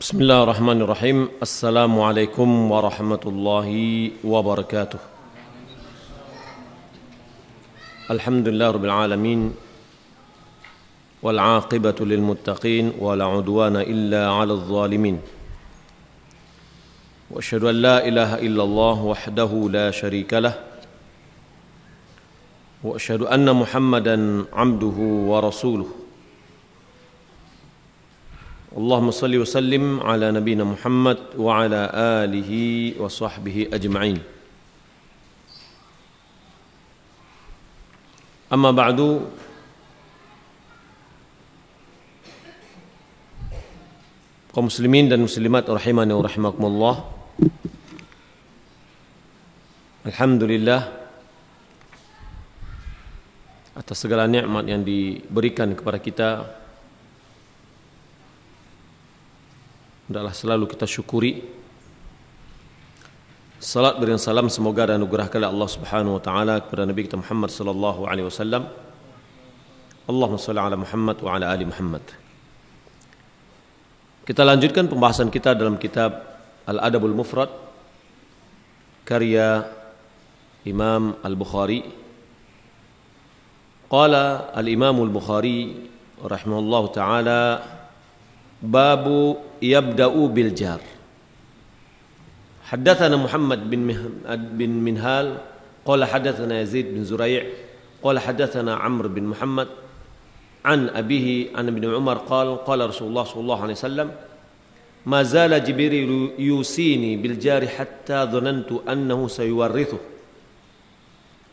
Bismillahirrahmanirrahim. Assalamualaikum warahmatullahi wabarakatuh. Alhamdulillahirabbil alamin. Wal 'aqibatu lil muttaqin wa la 'udwana illa 'alal zalimin. Wa asyhadu an la ilaha illallah wahdahu la syarika lah. Wa asyhadu anna Muhammadan 'abduhu wa rasuluh. Allahumma salli wa sallim ala nabiyina Muhammad wa ala alihi wa sahbihi ajma'in. Amma ba'du. Kaum muslimin dan muslimat rahimani wa rahimakumullah. Alhamdulillah atas segala nikmat yang diberikan kepada kita. Hendaklah selalu kita syukuri. Salat berikan salam semoga dan anugerah kepada Allah Subhanahu wa taala kepada Nabi kita Muhammad sallallahu alaihi wasallam. Allahumma shalli ala Muhammad wa ala ali Muhammad. Kita lanjutkan pembahasan kita dalam kitab Al-Adabul Mufrad karya Imam Al-Bukhari. Qala Al-Imam Al-Bukhari rahimahullahu taala babu yabda'u bil jar. Haddatsana Muhammad bin Minhal qala haddatsana Yazid bin Zurai' qala haddatsana Amr bin Muhammad an abihi an Ibn Umar qala qala Rasulullah sallallahu alaihi wasallam ma zala Jibril yusini bil jar hatta dhanantu annahu sayuwarrithu.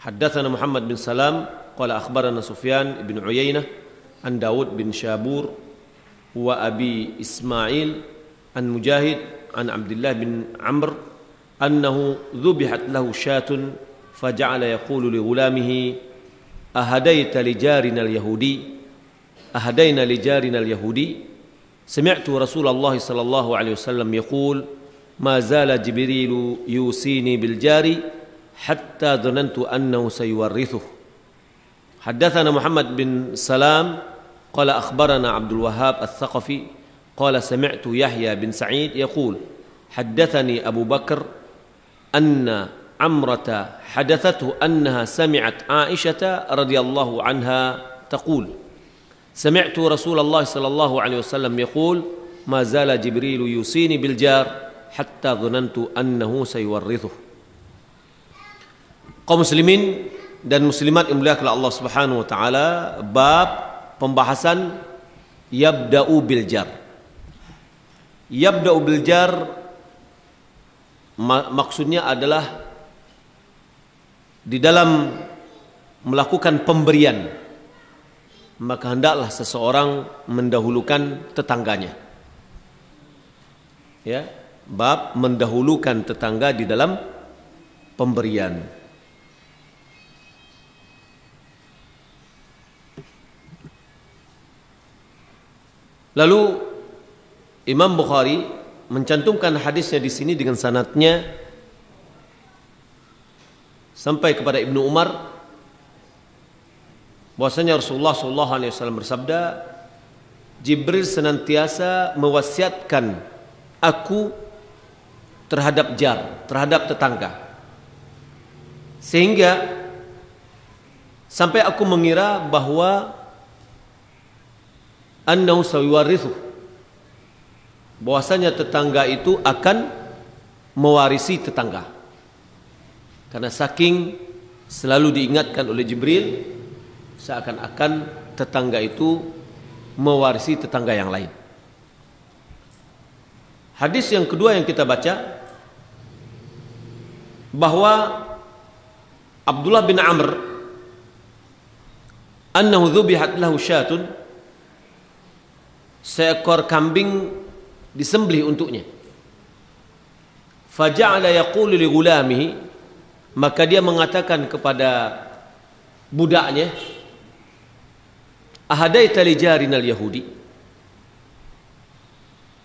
Haddatsana Muhammad bin Salam qala akhbarana Sufyan bin Uyainah an Daud bin Shabur wa Abi Ismail an Mujahid an Abdullah bin Amr annahu dhubihat lahu syatun faja'ala yaqulu li ghulamihi ahadayta li jarina al-yahudi ahadayna li jarina al-yahudi sami'tu Rasulullah sallallahu alaihi wasallam yaqul ma zala Jibril yusini bil jari hatta dhanantu annahu sayuwarrithu. Haddatsana Muhammad bin Salam قال أخبرنا عبد الوهاب الثقفي قال سمعت يحيى بن سعيد يقول حدثني أبو بكر أن عمرة حدثته أنها سمعت عائشة رضي الله عنها تقول سمعت رسول الله صلى الله عليه وسلم يقول ما زال جبريل يوصيني بالجار حتى ظننت أنه سيورثه. Kaum muslimin dan muslimat yang dimuliakan Allah Subhanahu wa taala, bab pembahasan yabda'u bil jar. Yabda'u bil jar maksudnya adalah di dalam melakukan pemberian maka hendaklah seseorang mendahulukan tetangganya. Ya, bab mendahulukan tetangga di dalam pemberian. Lalu Imam Bukhari mencantumkan hadisnya di sini dengan sanadnya sampai kepada Ibnu Umar bahwasanya Rasulullah sallallahu alaihi wasallam bersabda, Jibril senantiasa mewasiatkan aku terhadap jar, terhadap tetangga. Sehingga sampai aku mengira bahwa annahu sayuwarrithu, bahwasanya tetangga itu akan mewarisi tetangga. Karena saking selalu diingatkan oleh Jibril seakan-akan tetangga itu mewarisi tetangga yang lain. Hadis yang kedua yang kita baca bahwa Abdullah bin Amr annahu dhubihat lahu syatun, seekor kambing disembelih untuknya. Faja'ala yaqulu li ghulamihi, maka dia mengatakan kepada budaknya, ahadaita li jarinal yahudi,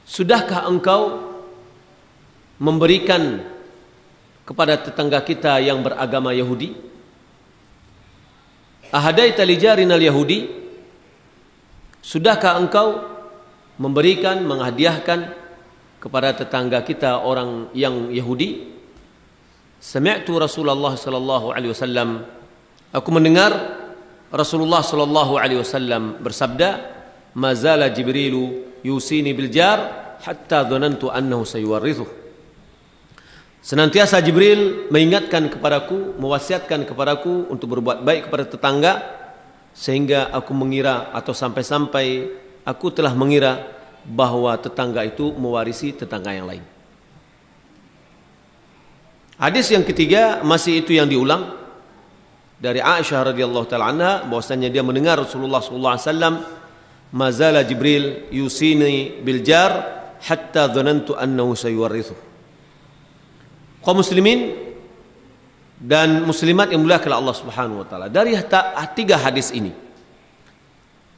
sudahkah engkau memberikan kepada tetangga kita yang beragama Yahudi? Ahadaita li jarinal yahudi, sudahkah engkau memberikan, menghadiahkan kepada tetangga kita orang yang Yahudi, sami'tu Rasulullah sallallahu alaihi wasallam, aku mendengar Rasulullah sallallahu alaihi wasallam bersabda, mazala Jibrilu yusini bil jar hatta dhanantu annahu sayuwarrithu. Senantiasa Jibril mengingatkan kepadaku, mewasiatkan kepadaku untuk berbuat baik kepada tetangga, sehingga aku mengira atau sampai-sampai aku telah mengira bahwa tetangga itu mewarisi tetangga yang lain. Hadis yang ketiga masih itu yang diulang dari Aisyah radhiyallahu taala anha, bahwasanya dia mendengar Rasulullah sallallahu alaihi wasallam, mazala Jibril yusini bil jar hatta dhanantu annahu sayuwarrithu. Kaum muslimin dan muslimat yang dimuliakan Allah Subhanahu wa taala, dari tiga hadis ini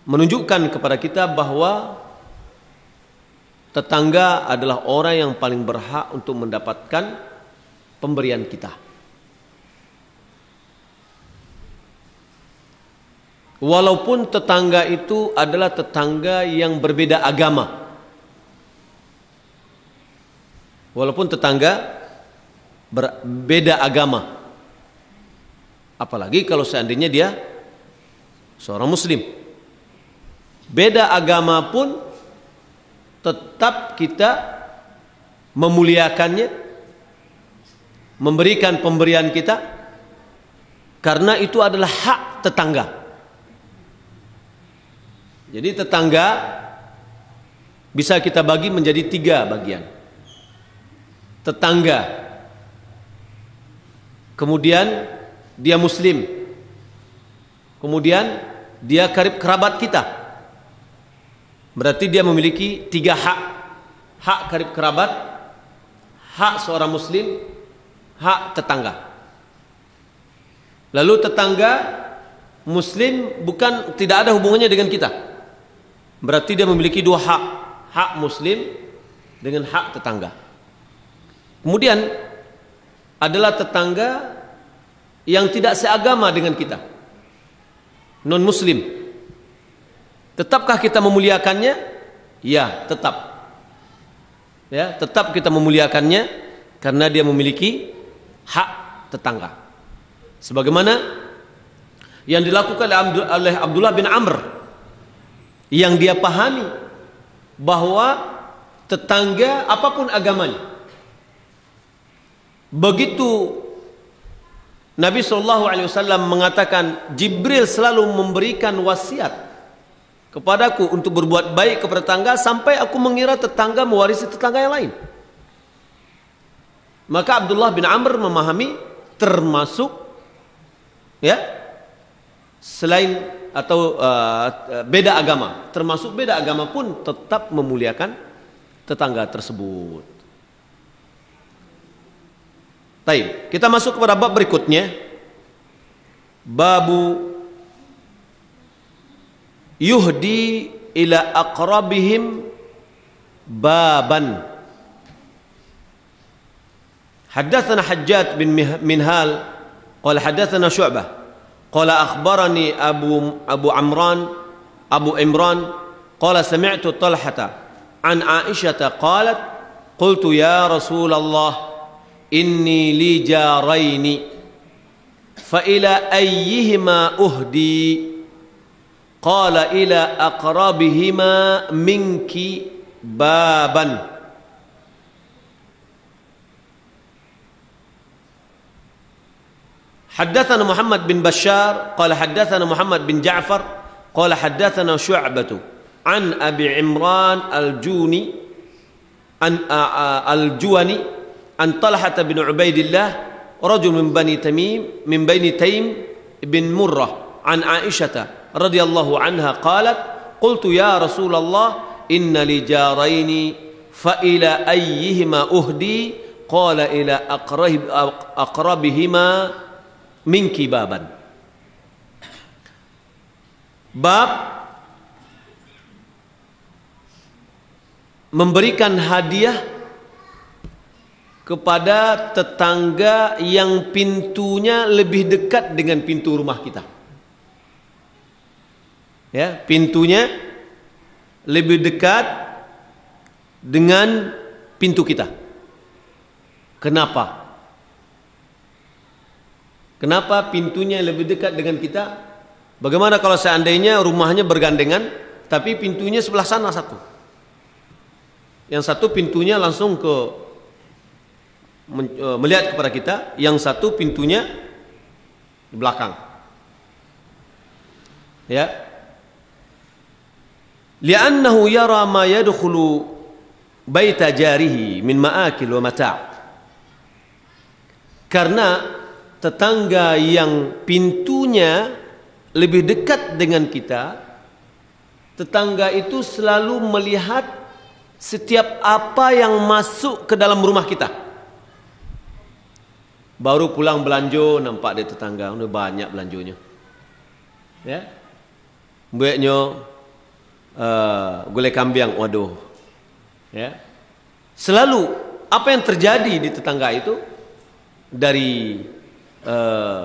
menunjukkan kepada kita bahwa tetangga adalah orang yang paling berhak untuk mendapatkan pemberian kita. Walaupun tetangga itu adalah tetangga yang berbeda agama. Walaupun tetangga berbeda agama, apalagi kalau seandainya dia seorang muslim, beda agama pun tetap kita memuliakannya, memberikan pemberian kita, karena itu adalah hak tetangga. Jadi tetangga bisa kita bagi menjadi tiga bagian. Tetangga, kemudian dia muslim, kemudian dia karib kerabat kita. Berarti dia memiliki tiga hak: hak karib kerabat, hak seorang muslim, hak tetangga. Lalu tetangga muslim tidak ada hubungannya dengan kita, berarti dia memiliki dua hak: hak muslim dengan hak tetangga. Kemudian adalah tetangga yang tidak seagama dengan kita, non muslim. Tetapkah kita memuliakannya? Ya, tetap. Ya, tetap kita memuliakannya karena dia memiliki hak tetangga. Sebagaimana yang dilakukan oleh Abdullah bin Amr, yang dia pahami bahwa tetangga apapun agamanya, begitu Nabi SAW mengatakan, Jibril selalu memberikan wasiat kepadaku untuk berbuat baik kepada tetangga, sampai aku mengira tetangga mewarisi tetangga yang lain. Maka Abdullah bin Amr memahami termasuk, ya, selain atau beda agama, termasuk beda agama pun tetap memuliakan tetangga tersebut. Baik, kita masuk kepada bab berikutnya. Babu yuhdi ila aqrabihim baban. Haddatsana Hajjaj bin Minhal qala haddatsana Syu'bah qala akhbarani Abu Imran qala sami'tu Talhata an Aisyah qalat qultu ya Rasulullah inni li jaraini fa ila ayyihima uhdi qala ila aqrabihima minki baban. Haddatsana Muhammad bin Bashar qala haddatsana Muhammad bin Ja'far qala haddatsana Syu'bah an Abi Imran al-Juwani an Talhah bin Ubaidillah rajul min Bani Taim bin Murrah an Aisyah radhiyallahu anha qalat qultu ya Rasulullah inna li jaraini fa ila ayyihima uhdi qala ila aqrabihima minki baban. Bab memberikan hadiah kepada tetangga yang pintunya lebih dekat dengan pintu rumah kita. Ya, pintunya lebih dekat dengan pintu kita. Kenapa? Kenapa pintunya lebih dekat dengan kita? Bagaimana kalau seandainya rumahnya bergandengan, tapi pintunya sebelah sana satu? Yang satu pintunya langsung melihat kepada kita, yang satu pintunya di belakang. Ya. Li'annahu yara ma yadkhulu baita jarihi min ma'akil wa mata'. Karena tetangga yang pintunya lebih dekat dengan kita, tetangga itu selalu melihat setiap apa yang masuk ke dalam rumah kita. Baru pulang belanja, nampak dia tetangga, udah banyak belanjonya. Ya, buatnya gulai kambing, waduh. Ya, selalu apa yang terjadi di tetangga itu dari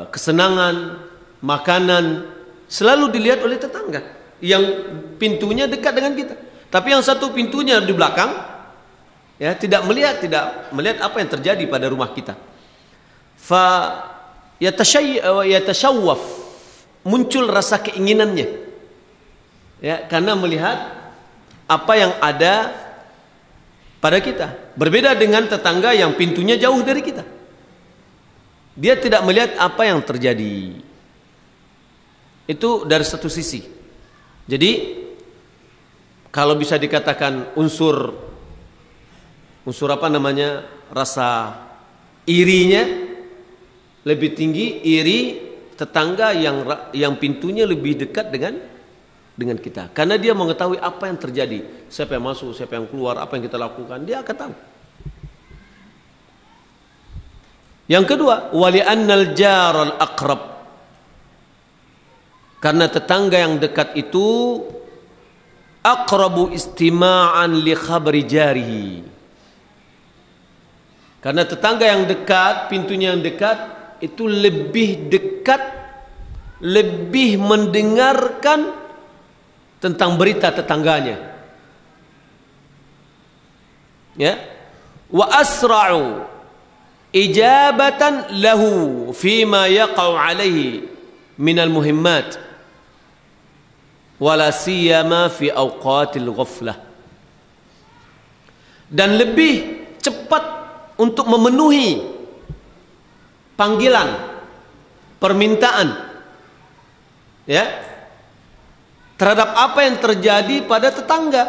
kesenangan, makanan, selalu dilihat oleh tetangga yang pintunya dekat dengan kita. Tapi yang satu pintunya di belakang, ya, tidak melihat apa yang terjadi pada rumah kita. Fa yatashawwaf, muncul rasa keinginannya, ya, karena melihat apa yang ada pada kita. Berbeda dengan tetangga yang pintunya jauh dari kita. Dia tidak melihat apa yang terjadi. Itu dari satu sisi. Jadi kalau bisa dikatakan unsur apa namanya, rasa irinya lebih tinggi, iri tetangga yang pintunya lebih dekat dengan kita. Karena dia mengetahui apa yang terjadi, siapa yang masuk, siapa yang keluar, apa yang kita lakukan, dia akan tahu. Yang kedua, wali annal jaral aqrab, karena tetangga yang dekat itu aqrabu istima'an li khabari jarihi. Karena tetangga yang dekat, pintunya yang dekat itu lebih dekat, lebih mendengarkan tentang berita tetangganya. Ya, wa asra'u ijabatan lahu fima yaqa'u alaihi minal muhimmat wala siyama fi awqatil ghaflah, dan lebih cepat untuk memenuhi panggilan, permintaan, ya, terhadap apa yang terjadi pada tetangga.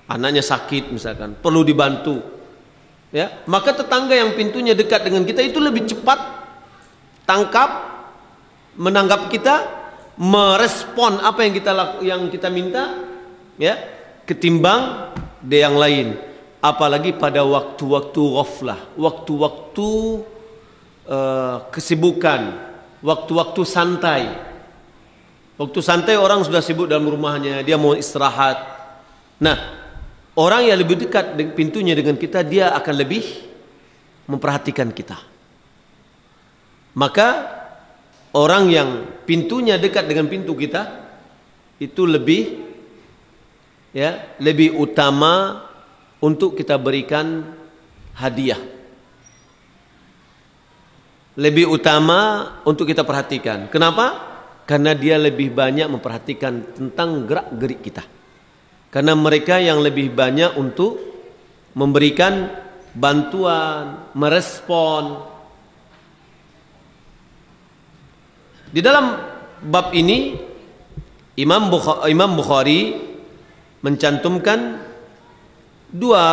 Anaknya sakit misalkan, perlu dibantu, ya, maka tetangga yang pintunya dekat dengan kita itu lebih cepat tangkap, menanggap kita, merespon apa yang kita minta, ya, ketimbang dia yang lain. Apalagi pada waktu-waktu ghaflah, waktu-waktu kesibukan, waktu-waktu santai. Waktu santai orang sudah sibuk dalam rumahnya, dia mau istirahat. Nah, orang yang lebih dekat pintunya dengan kita, dia akan lebih memperhatikan kita. Maka orang yang pintunya dekat dengan pintu kita itu lebih utama untuk kita berikan hadiah. Lebih utama untuk kita perhatikan. Kenapa? Karena dia lebih banyak memperhatikan tentang gerak-gerik kita. Karena mereka yang lebih banyak untuk memberikan bantuan, merespon. Di dalam bab ini Imam Bukhari mencantumkan dua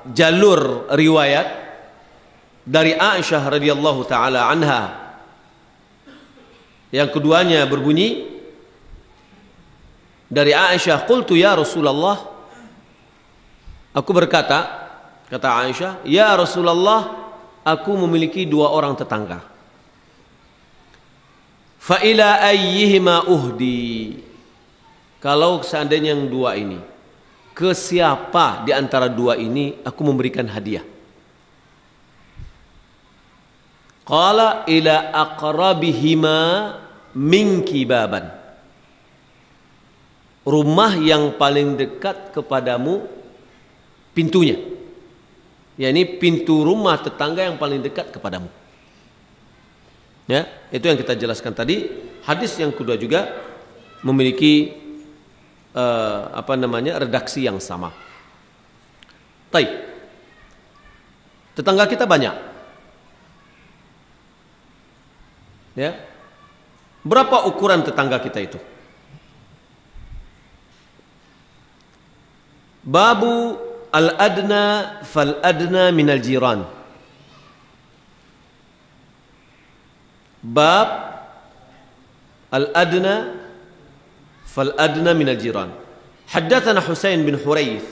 jalur riwayat dari Aisyah radhiyallahu taala anha. Yang keduanya berbunyi dari Aisyah, qultu ya Rasulullah, aku berkata, kata Aisyah, ya Rasulullah, aku memiliki dua orang tetangga. Fa ila ayyihima uhdi, kalau seandainya yang dua ini, ke siapa di antara dua ini aku memberikan hadiah? Qala ila aqrabihima minki baban, rumah yang paling dekat kepadamu pintunya. yakni pintu rumah tetangga yang paling dekat kepadamu. Ya, itu yang kita jelaskan tadi. Hadis yang kedua juga memiliki redaksi yang sama. Baik. Tetangga kita banyak. Ya. Berapa ukuran tetangga kita itu? Babu al-adna fal-adna minal jiran. Bab al-adna fal-adna minal jiran. Haddatsana Husain bin Hurayth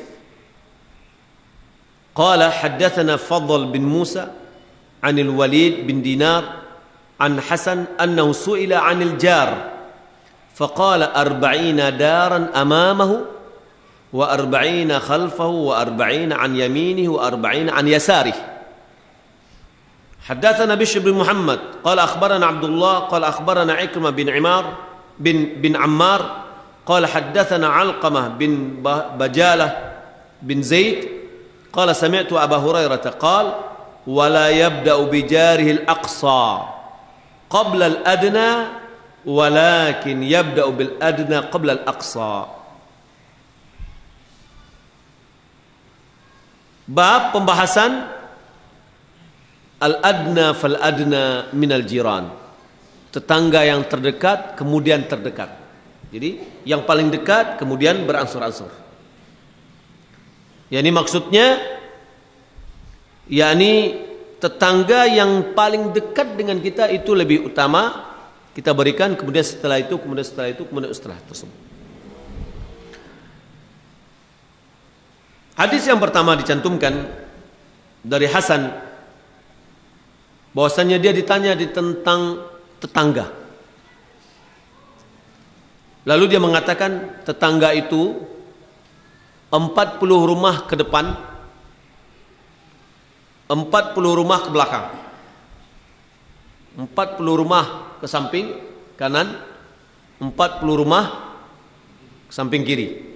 qala haddatsana Fadl bin Musa 'anil Walid bin Dinar an Hasan annahu su'ila 'anil jar faqala 40 daran amamahu wa 40 khalfahu wa 40 an yaminihi wa 40 an yasarihi. Haddatsana Bishr bin Muhammad qala akhbarana Abdullah qala akhbarana Ikrimah bin Ammar qala haddatsana Alqamah bin Bajalah bin Zaid qala sami'tu Abu Hurairah qala wa la yabda'u bi jarihi al-aqsa qabla al-adna walakin yabda'u bil adna qabla al-aqsa. Bab pembahasan al-adna fal-adna minal jiran. Tetangga yang terdekat kemudian terdekat. Jadi yang paling dekat kemudian beransur-ansur. Yani maksudnya yakni tetangga yang paling dekat dengan kita itu lebih utama kita berikan, kemudian setelah itu tersebut. Hadis yang pertama dicantumkan dari Hasan bahwasannya dia ditanya tentang tetangga. Lalu dia mengatakan tetangga itu 40 rumah ke depan, 40 rumah ke belakang, 40 rumah ke samping kanan, 40 rumah ke samping kiri.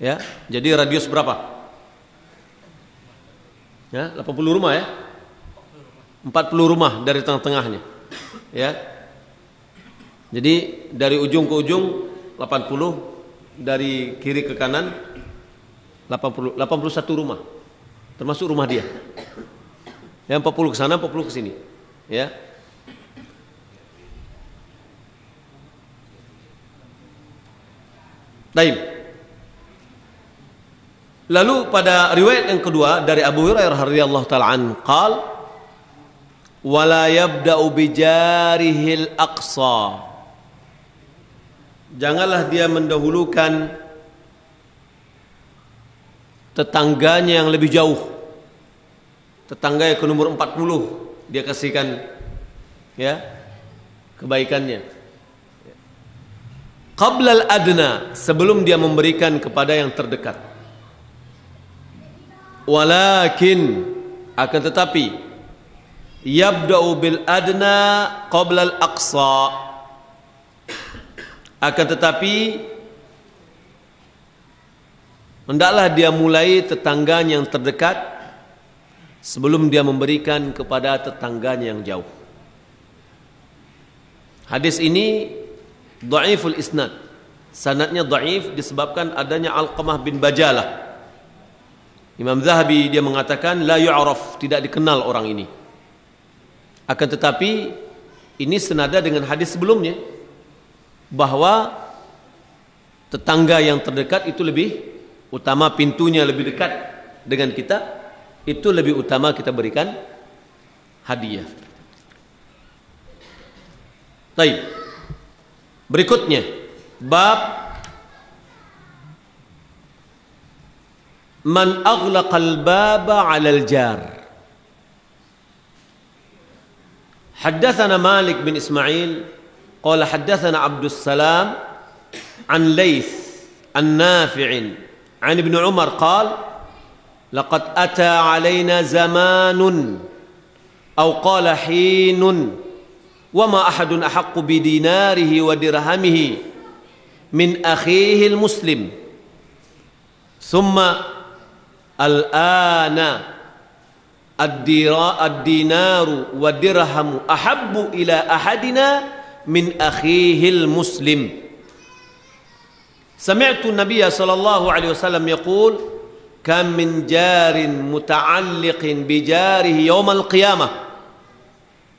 Ya, jadi radius berapa? Ya, 80 rumah ya. 40 rumah dari tengah-tengahnya. Ya. Jadi dari ujung ke ujung 80, dari kiri ke kanan 81 rumah. Termasuk rumah dia. Ya, 40 ke sana, 40 ke sini. Ya. Baik. Lalu pada riwayat yang kedua dari Abu Hurairah radhiyallahu taala an qala wala yabda'u bijarihil aqsa. Janganlah dia mendahulukan tetangganya yang lebih jauh. Tetangga yang ke nomor 40 dia kasihkan ya kebaikannya. Qablal adna, sebelum dia memberikan kepada yang terdekat. Walakin, akan tetapi yabda'u bil adna qabla al aqsa, akan tetapi hendaklah dia mulai tetangganya yang terdekat sebelum dia memberikan kepada tetangganya yang jauh. Hadis ini dhaiful isnad, sanadnya dhaif disebabkan adanya Alqamah bin Bajalah. Imam Zahabi dia mengatakan la yu'raf, tidak dikenal orang ini. Akan tetapi ini senada dengan hadis sebelumnya bahwa tetangga yang terdekat itu lebih utama, pintunya lebih dekat dengan kita, itu lebih utama kita berikan hadiah. Baik. Berikutnya bab man aghlaqal baba 'alal jar. Haddatsana Malik bin Ismail qala haddatsana Abdus Salam an Laits an Nafi' an Ibn Umar qala laqad ata 'alaina zamanun aw qala hinun wa ma ahadun ahaqqu bi dinarihi wa dirhamihi min akhihi al-muslim thumma al-ana ad-dinaru wa dirhamu ahabbu ila ahadina min akhihil muslim. Sami'tu Nabiya sallallahu alaihi wasallam yaqul kam min jarin muta'alliqin bi jarihi yawmal qiyamah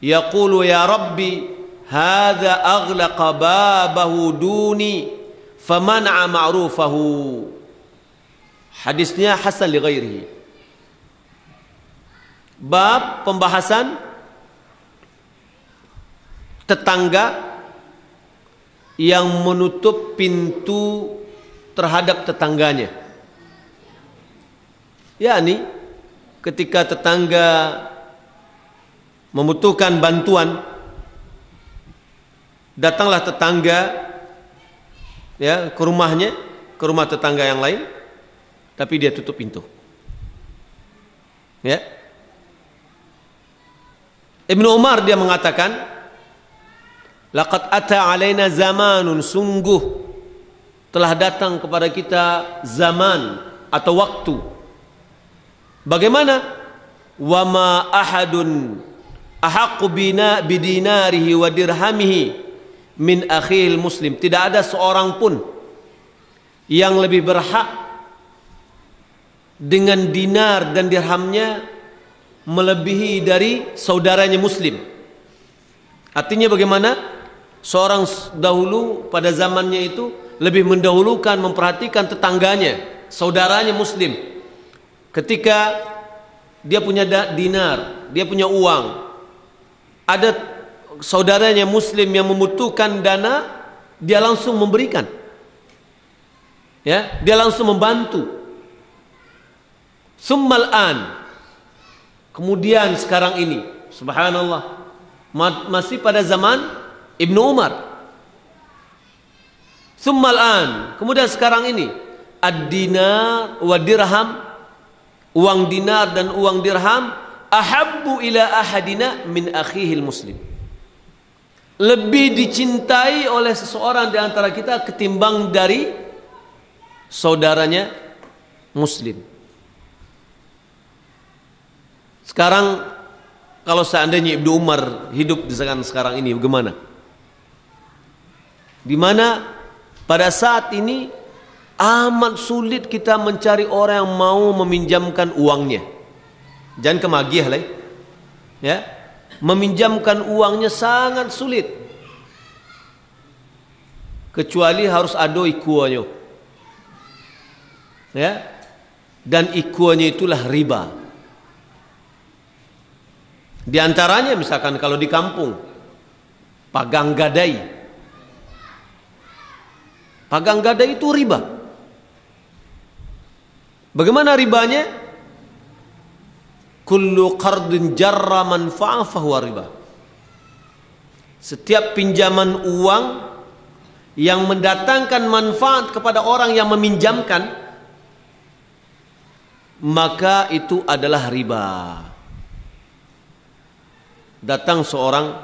yaqulu ya rabbi hadha aghlaqa babahu duni famana'a ma'rufahu. Hadisnya hasan li ghairihi. Bab pembahasan tetangga yang menutup pintu terhadap tetangganya. Yakni ketika tetangga membutuhkan bantuan, datanglah tetangga ya ke rumahnya, ke rumah tetangga yang lain, tapi dia tutup pintu. Ya. Ibnu Umar dia mengatakan, laqad ata alaina zamanun, sungguh telah datang kepada kita zaman atau waktu. Bagaimana? Wa ma ahadun ahaqqu bidinarihi wa dirhamihi min akhil muslim. Tidak ada seorang pun yang lebih berhak dengan dinar dan dirhamnya melebihi dari saudaranya muslim. Artinya bagaimana? Seorang dahulu pada zamannya itu lebih mendahulukan memperhatikan tetangganya, saudaranya muslim. Ketika dia punya dinar, dia punya uang, ada saudaranya muslim yang membutuhkan dana, dia langsung memberikan. Ya, dia langsung membantu. Summal an. Kemudian sekarang ini, subhanallah, masih pada zaman Ibnu Umar. Summal an, kemudian sekarang ini ad-dinar wa dirham, uang dinar dan uang dirham ahabbu ila ahadina min akhihil muslim. Lebih dicintai oleh seseorang di antara kita ketimbang dari saudaranya muslim. Sekarang kalau seandainya Ibnu Umar hidup di sekarang ini bagaimana? Di mana pada saat ini amat sulit kita mencari orang yang mau meminjamkan uangnya. Jangan kemagih lah, ya. Meminjamkan uangnya sangat sulit. Kecuali harus ada ikuannya, ya. Dan ikuannya itulah riba. Di antaranya misalkan kalau di kampung pagang gadai. Pagang gadai itu riba. Bagaimana ribanya? Kullu qardin jarra manfa'ah fahuwa riba. Setiap pinjaman uang yang mendatangkan manfaat kepada orang yang meminjamkan, maka itu adalah riba. Datang seorang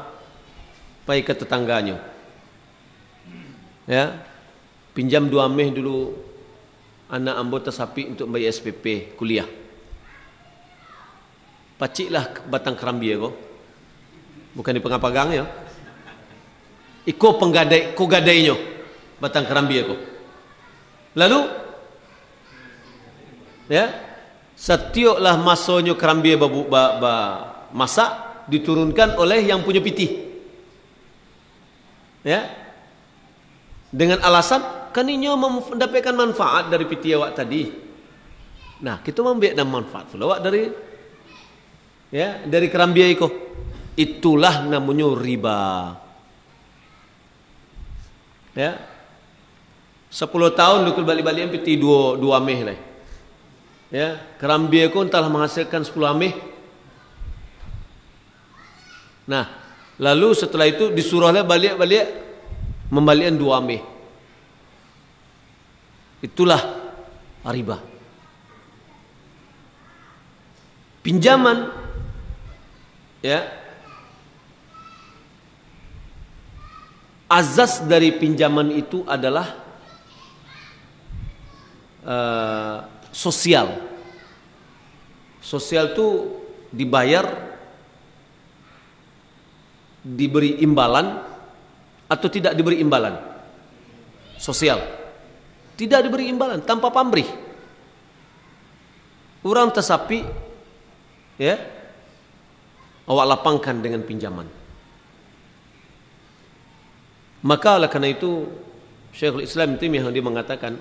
pergi ke tetangganya, ya, pinjam 2 meh dulu anak anggota sapi untuk bayar SPP kuliah. Paciklah batang kerambia ko, bukan di pengapagang ya. Iko penggadai, ko gadainya batang kerambia ko. Lalu, ya, setioklah masonyo kerambia masak diturunkan oleh yang punya pitih, ya, dengan alasan kan ini mendapatkan manfaat dari pitih awak tadi. Nah, kita membiak manfaat pula awak dari, ya, dari kerambia itu. Itulah namanya riba. Ya, 10 tahun dukul balik-balik yang pitih 2 meh lah. Ya, kerambia itu telah menghasilkan 10 meh. Nah, lalu setelah itu disuruhlah balik-balik membalikkan 2 meh. Itulah riba. Pinjaman, ya, azas dari pinjaman itu adalah sosial. Sosial itu dibayar, diberi imbalan atau tidak diberi imbalan? Sosial tidak diberi imbalan, tanpa pamrih. Orang tersapi, ya, awak lapangkan dengan pinjaman. Maka oleh karena itu Syekhul Islam Taimiyah dia mengatakan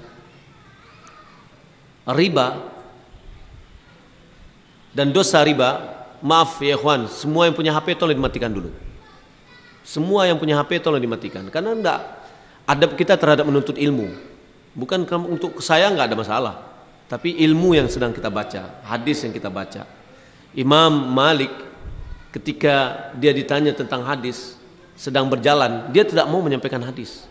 riba dan dosa riba, maaf ya ikhwan, semua yang punya HP tolong dimatikan dulu. Semua yang punya HP tolong dimatikan, karena enggak, adab kita terhadap menuntut ilmu. Bukan untuk saya enggak ada masalah, tapi ilmu yang sedang kita baca, hadis yang kita baca. Imam Malik ketika dia ditanya tentang hadis, sedang berjalan, dia tidak mau menyampaikan hadis.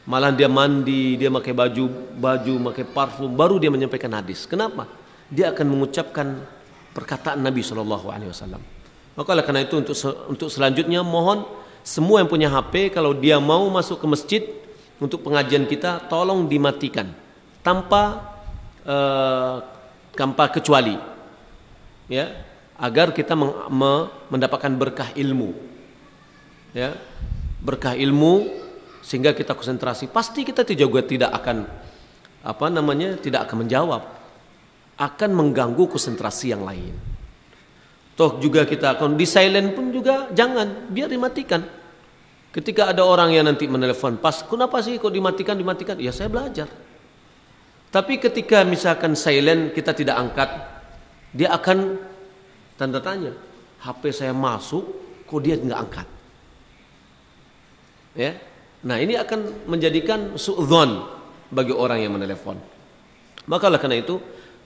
Malah dia mandi, dia pakai baju, pakai parfum, baru dia menyampaikan hadis. Kenapa? Dia akan mengucapkan perkataan Nabi SAW. Maka oleh karena itu untuk selanjutnya mohon semua yang punya HP, kalau dia mau masuk ke masjid untuk pengajian kita, tolong dimatikan tanpa kecuali, ya, agar kita mendapatkan berkah ilmu. Ya, berkah ilmu sehingga kita konsentrasi. Pasti kita juga tidak akan tidak akan menjawab, akan mengganggu konsentrasi yang lain. Toh juga kita akan di silent pun juga jangan, biar dimatikan. Ketika ada orang yang nanti menelepon, pas kenapa sih kok dimatikan? Ya saya belajar. Tapi ketika misalkan silent kita tidak angkat, dia akan tanda tanya, HP saya masuk kok dia nggak angkat. Ya, nah ini akan menjadikan su'dzon bagi orang yang menelepon. Maka oleh karena itu,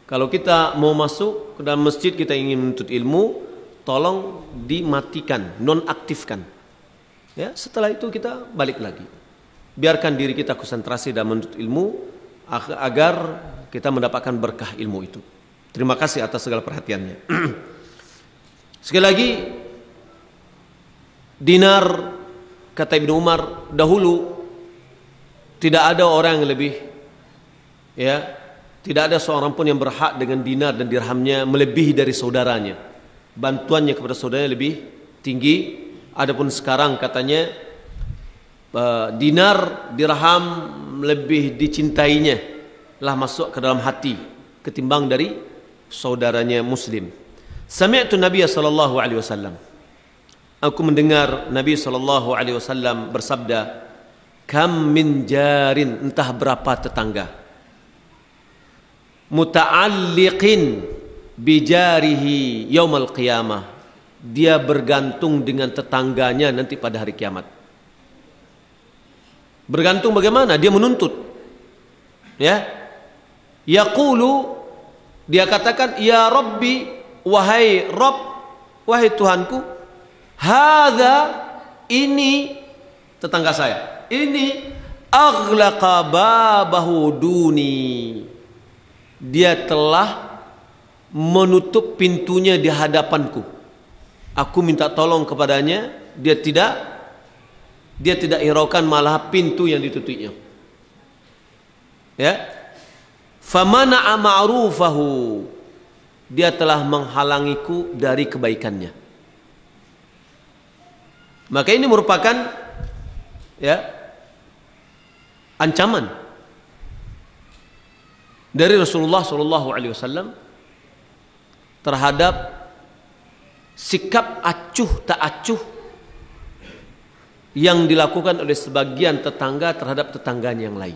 kalau kita mau masuk ke dalam masjid, kita ingin menuntut ilmu, tolong dimatikan, nonaktifkan. Ya, setelah itu kita balik lagi. Biarkan diri kita konsentrasi dalam menuntut ilmu agar kita mendapatkan berkah ilmu itu. Terima kasih atas segala perhatiannya. Sekali lagi, dinar, kata Ibnu Umar, dahulu tidak ada orang yang lebih, ya, tidak ada seorang pun yang berhak dengan dinar dan dirhamnya melebihi dari saudaranya. Bantuannya kepada saudaranya lebih tinggi. Adapun sekarang katanya dinar, dirham lebih dicintainya, lah masuk ke dalam hati ketimbang dari saudaranya muslim. Sami'tu Nabi sallallahu alaihi wasallam, aku mendengar Nabi SAW bersabda, kam min jarin, entah berapa tetangga, muta'alliqin bijarihi yaumal qiyamah, dia bergantung dengan tetangganya nanti pada hari kiamat. Bergantung bagaimana? Dia menuntut, ya, yaqulu, dia katakan, ya Rabbi, wahai Rabb, wahai Tuhanku, hadza, ini tetangga saya, ini aghlaqa babahu duni, dia telah menutup pintunya di hadapanku. Aku minta tolong kepadanya, dia tidak hiraukan, malah pintu yang ditutupnya. Ya, famana'a ma'rufahu, dia telah menghalangiku dari kebaikannya. Maka ini merupakan, ya, ancaman dari Rasulullah SAW terhadap sikap acuh tak acuh yang dilakukan oleh sebagian tetangga terhadap tetangganya yang lain.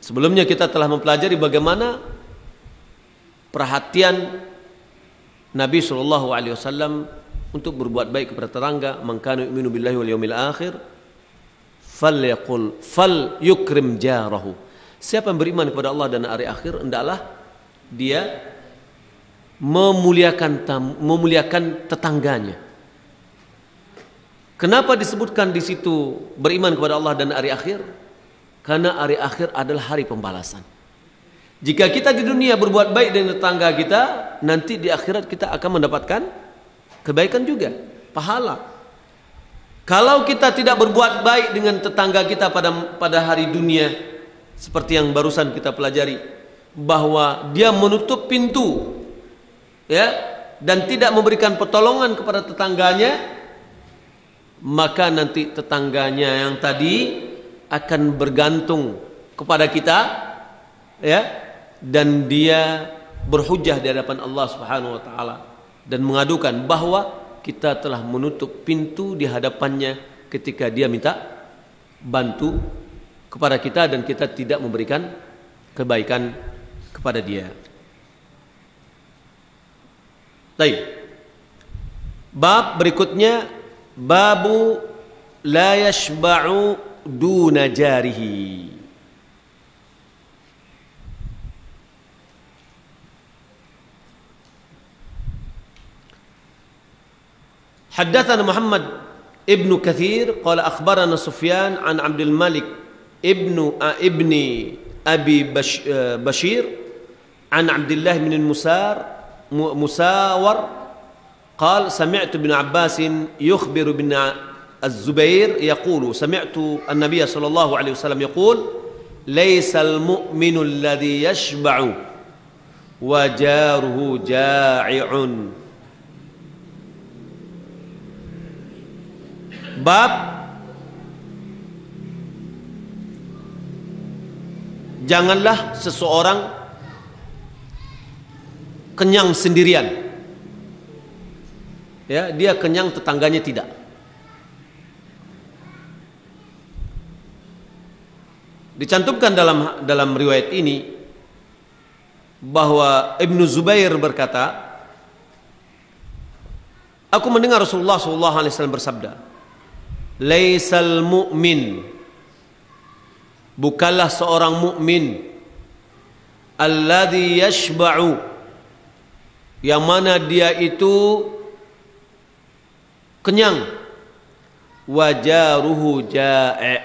Sebelumnya kita telah mempelajari bagaimana perhatian Nabi SAW untuk berbuat baik kepada tetangga. Man kana yu'minu billahi wal yawmil akhir falyukrim jarahu. Siapa yang beriman kepada Allah dan hari akhir, hendaklah dia memuliakan tetangganya. Kenapa disebutkan di situ beriman kepada Allah dan hari akhir? Karena hari akhir adalah hari pembalasan. Jika kita di dunia berbuat baik dengan tetangga kita, nanti di akhirat kita akan mendapatkan kebaikan juga, pahala. Kalau kita tidak berbuat baik dengan tetangga kita pada hari dunia, seperti yang barusan kita pelajari, bahwa dia menutup pintu, ya, dan tidak memberikan pertolongan kepada tetangganya, maka nanti tetangganya yang tadi akan bergantung kepada kita, ya, dan dia berhujjah di hadapan Allah Subhanahu wa taala dan mengadukan bahwa kita telah menutup pintu di hadapannya ketika dia minta bantu kepada kita dan kita tidak memberikan kebaikan kepada dia. Baik. Bab berikutnya, babu la yashba'u duna jarihi. Haddatsana Muhammad ibn Katsir qala akhbarana Sufyan an Abdul Malik ibni Abi Bashir an Abdullah bin Musawar قال سمعت ابن عباس يخبر ابن الزبير يقول سمعت النبي صلى الله عليه وسلم يقول ليس المؤمن الذي يشبع وجاره جائع. Bab janganlah seseorang kenyang sendirian, ya, dia kenyang tetangganya tidak. Dicantumkan dalam riwayat ini bahwa Ibnu Zubair berkata, aku mendengar Rasulullah SAW bersabda, laisal mu'min, bukanlah seorang mukmin, alladzi yashba'u, yang mana dia itu kenyang, wajaruhu ja'i,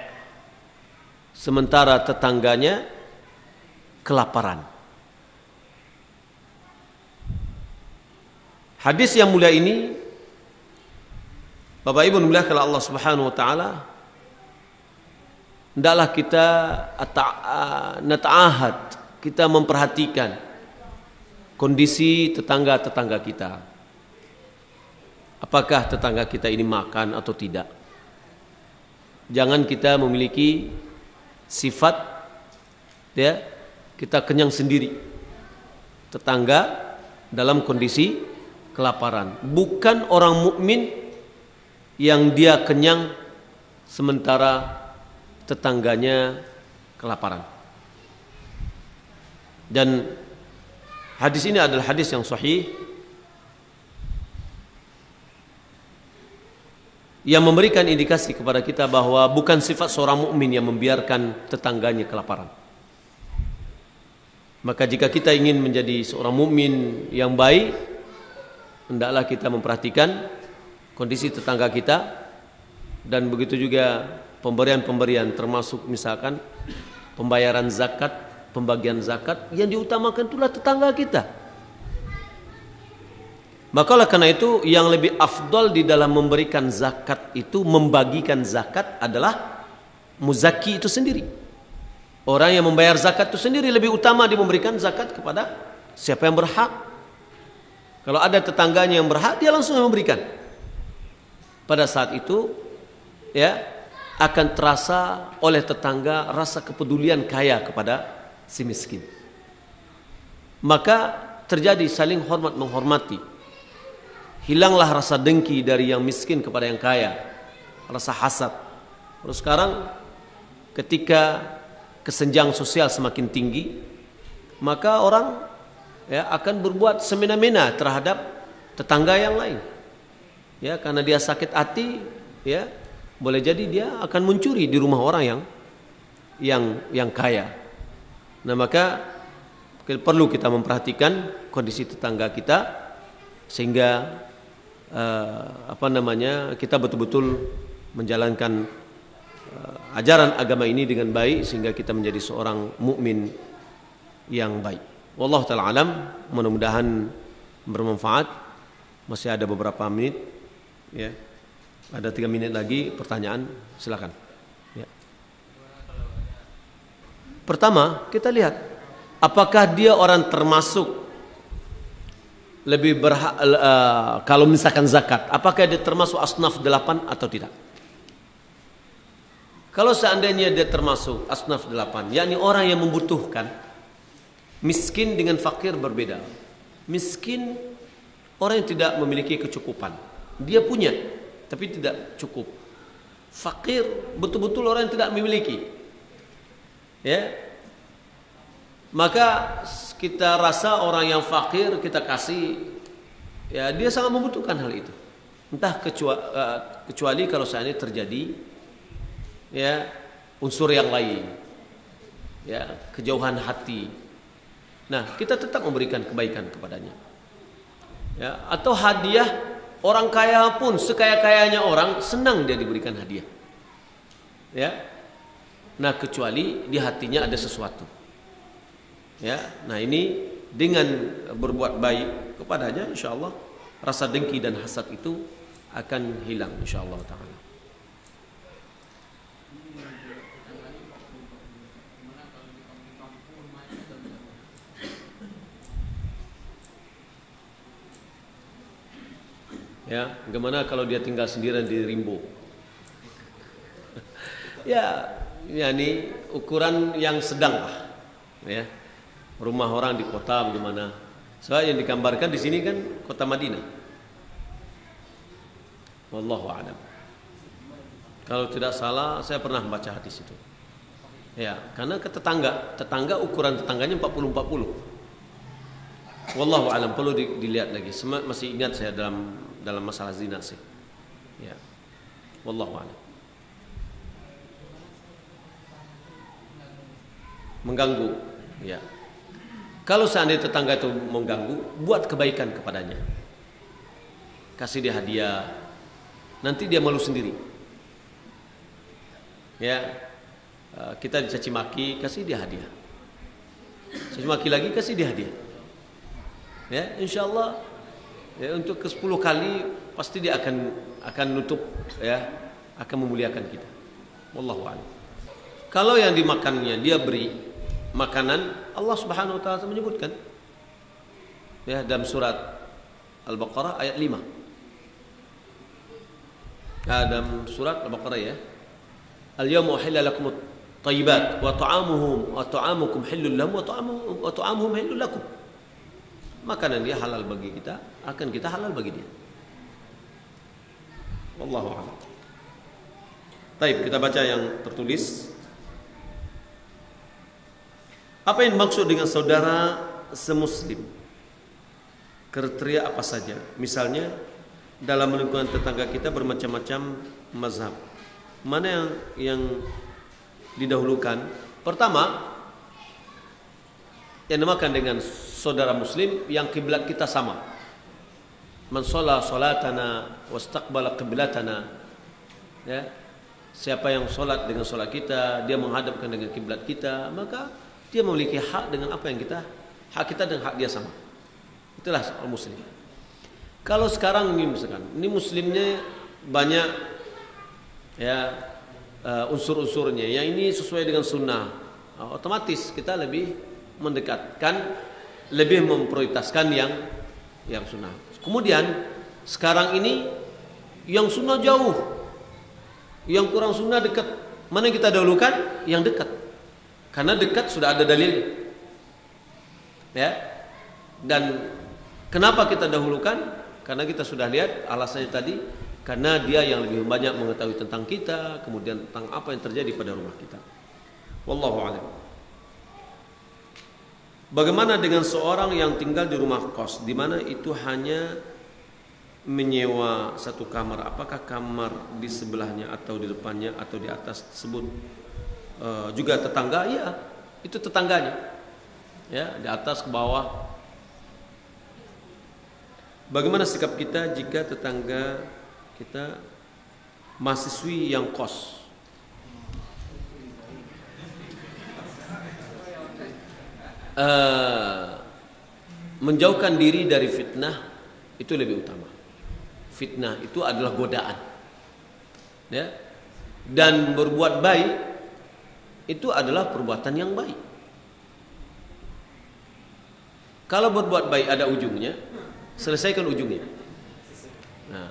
sementara tetangganya kelaparan. Hadis yang mulia ini, Bapak Ibu dimuliakan Allah Subhanahu wa taala, hendaklah kita nata'ahad, kita memperhatikan kondisi tetangga-tetangga kita. Apakah tetangga kita ini makan atau tidak? Jangan kita memiliki sifat, ya, kita kenyang sendiri. Tetangga dalam kondisi kelaparan. Bukan orang mukmin yang dia kenyang sementara tetangganya kelaparan. Dan hadis ini adalah hadis yang sahih yang memberikan indikasi kepada kita bahwa bukan sifat seorang mukmin yang membiarkan tetangganya kelaparan. Maka jika kita ingin menjadi seorang mukmin yang baik, hendaklah kita memperhatikan kondisi tetangga kita, dan begitu juga pemberian-pemberian, termasuk misalkan pembayaran zakat, pembagian zakat, yang diutamakan itulah tetangga kita. Maka oleh karena itu yang lebih afdal di dalam memberikan zakat itu, membagikan zakat adalah muzaki itu sendiri. Orang yang membayar zakat itu sendiri lebih utama dia memberikan zakat kepada siapa yang berhak. Kalau ada tetangganya yang berhak, dia langsung memberikan. Pada saat itu, ya, akan terasa oleh tetangga rasa kepedulian kaya kepada si miskin. Maka terjadi saling hormat menghormati. Hilanglah rasa dengki dari yang miskin kepada yang kaya, rasa hasad. Terus sekarang ketika kesenjangan sosial semakin tinggi, maka orang, ya, akan berbuat semena-mena terhadap tetangga yang lain. Ya, karena dia sakit hati, ya, boleh jadi dia akan mencuri di rumah orang yang kaya. Nah, maka perlu kita memperhatikan kondisi tetangga kita sehingga kita betul-betul menjalankan ajaran agama ini dengan baik sehingga kita menjadi seorang mukmin yang baik. Wallahu taala alam, mudah-mudahan bermanfaat. Masih ada beberapa menit. Ya, ada 3 menit lagi pertanyaan, silakan. Ya. Pertama kita lihat apakah dia orang termasuk lebih berhak kalau misalkan zakat, apakah dia termasuk asnaf 8 atau tidak? Kalau seandainya dia termasuk asnaf 8, yakni orang yang membutuhkan, miskin dengan fakir berbeda. Miskin orang yang tidak memiliki kecukupan, dia punya tapi tidak cukup. Fakir betul-betul orang yang tidak memiliki, ya. Maka kita rasa orang yang fakir kita kasih, ya dia sangat membutuhkan hal itu. Entah kecuali kalau seandainya terjadi, ya, unsur yang lain, ya, kejauhan hati. Nah, kita tetap memberikan kebaikan kepadanya, ya. Atau hadiah, orang kaya pun sekaya-kayanya orang senang dia diberikan hadiah, ya. Nah, kecuali di hatinya ada sesuatu, ya. Nah, ini dengan berbuat baik kepadanya, insyaallah rasa dengki dan hasad itu akan hilang, insyaallah taala. Ya, bagaimana kalau dia tinggal sendirian di Rimbo? Ya, ini ukuran yang sedang lah, ya. Rumah orang di kota bagaimana? Soalnya yang digambarkan di sini kan kota Madinah. Wallahu a'lam. Kalau tidak salah, saya pernah membaca hadis itu. Ya, karena ke tetangga ukuran tetangganya 40-40. Wallahu a'lam, perlu dilihat lagi. Masih ingat saya dalam masalah zina sih. Ya. Wallahu a'lam. Mengganggu, ya. Kalau seandainya tetangga itu mengganggu, buat kebaikan kepadanya. Kasih dia hadiah. Nanti dia malu sendiri. Ya. Kita dicaci maki, kasih dia hadiah. Caci maki lagi, kasih dia hadiah. Ya, insyaallah, ya, untuk ke-10 kali pasti dia akan nutup, ya, akan memuliakan kita. Wallahu a'lam. Kalau yang dimakannya dia beri makanan, Allah Subhanahu wa taala menyebutkan, ya, dalam surat Al-Baqarah ayat 5. Dalam surat Al-Baqarah, ya. Al-yawma uhilla lakumut thayyibat wa ta'amukum hillul lahum wa ta'amuhum hillul lakum. Makanan dia halal bagi kita, akan kita halal bagi dia. Wallahu a'lam. Baik, kita baca yang tertulis. Apa yang dimaksud dengan saudara semuslim? Kriteria apa saja? Misalnya dalam lingkungan tetangga kita bermacam-macam mazhab. Mana yang didahulukan? Pertama, yang dinamakan dengan saudara muslim yang kiblat kita sama. Man shalla salatana wastaqbala qiblatana. Ya. Siapa yang salat dengan salat kita, dia menghadapkan dengan kiblat kita, maka dia memiliki hak dengan apa yang hak kita dan hak dia sama. Itulah orang muslim. Kalau sekarang ini misalkan, ini muslimnya banyak, ya, unsur-unsurnya, yang ini sesuai dengan sunnah, otomatis kita lebih mendekatkan, lebih memprioritaskan yang sunnah. Kemudian sekarang ini yang sunnah jauh, yang kurang sunnah dekat. Mana yang kita dahulukan? Yang dekat, karena dekat sudah ada dalil, ya. Dan kenapa kita dahulukan? Karena kita sudah lihat alasannya tadi, karena dia yang lebih banyak mengetahui tentang kita, kemudian tentang apa yang terjadi pada rumah kita. Wallahu a'lam. Bagaimana dengan seorang yang tinggal di rumah kos, di mana itu hanya menyewa satu kamar? Apakah kamar di sebelahnya atau di depannya atau di atas tersebut juga tetangga? Iya, itu tetangganya, ya, di atas ke bawah. Bagaimana sikap kita jika tetangga kita mahasiswi yang kos? Menjauhkan diri dari fitnah itu lebih utama. Fitnah itu adalah godaan, ya. Dan berbuat baik itu adalah perbuatan yang baik. Kalau berbuat baik ada ujungnya, selesaikan ujungnya. Nah,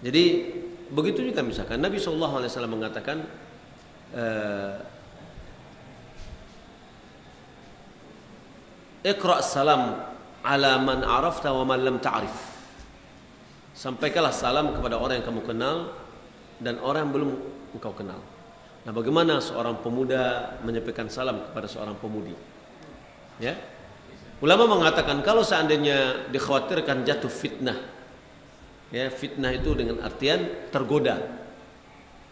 jadi begitu juga misalkan Nabi SAW mengatakan Iqra' salam ala man arafta wa man lam ta'rif. Sampaikanlah salam kepada orang yang kamu kenal dan orang yang belum engkau kenal. Nah, bagaimana seorang pemuda menyampaikan salam kepada seorang pemudi? Ya. Ulama mengatakan kalau seandainya dikhawatirkan jatuh fitnah. Ya, fitnah itu dengan artian tergoda.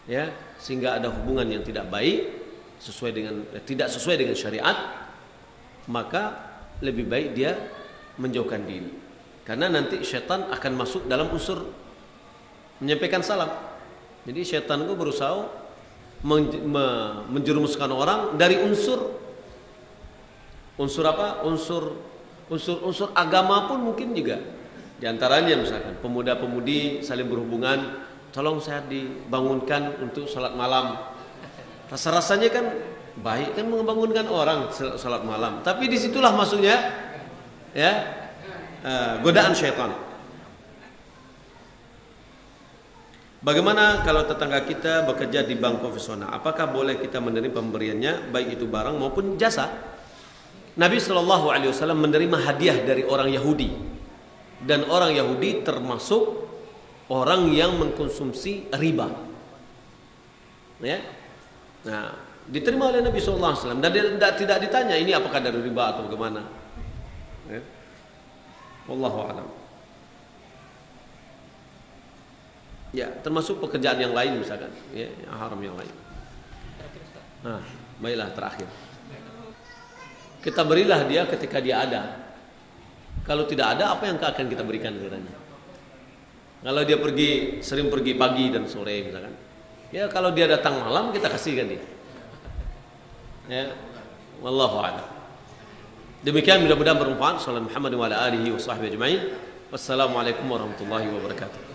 Ya, sehingga ada hubungan yang tidak baik tidak sesuai dengan syariat, maka lebih baik dia menjauhkan diri. Karena nanti syaitan akan masuk dalam unsur menyampaikan salam. Jadi syaitan itu berusaha menjerumuskan orang dari unsur apa? Unsur agama pun mungkin juga. Di antaranya misalkan pemuda-pemudi saling berhubungan, tolong saya dibangunkan untuk salat malam. Rasa-rasanya kan baik kan membangunkan orang salat malam, tapi disitulah masuknya ya godaan syaitan. Bagaimana kalau tetangga kita bekerja di bank konvensional? Apakah boleh kita menerima pemberiannya, baik itu barang maupun jasa? Nabi SAW menerima hadiah dari orang Yahudi, dan orang Yahudi termasuk orang yang mengkonsumsi riba. Ya, nah diterima oleh Nabi SAW dan tidak ditanya ini apakah dari riba atau bagaimana. Ya. Wallahu a'lam. Ya, termasuk pekerjaan yang lain misalkan, ya, yang haram yang lain. Nah, baiklah terakhir. Kita berilah dia ketika dia ada. Kalau tidak ada, apa yang akan kita berikan kepadanya? Kalau dia sering pergi pagi dan sore misalkan. Ya, kalau dia datang malam kita kasihkan dia. Ya, wallahu a'lam. Demikian mudah-mudahan bermanfaat. Sallallahu Muhammad wa ala alihi wa sahbihi ajma'in. Wassalamualaikum warahmatullahi wabarakatuh.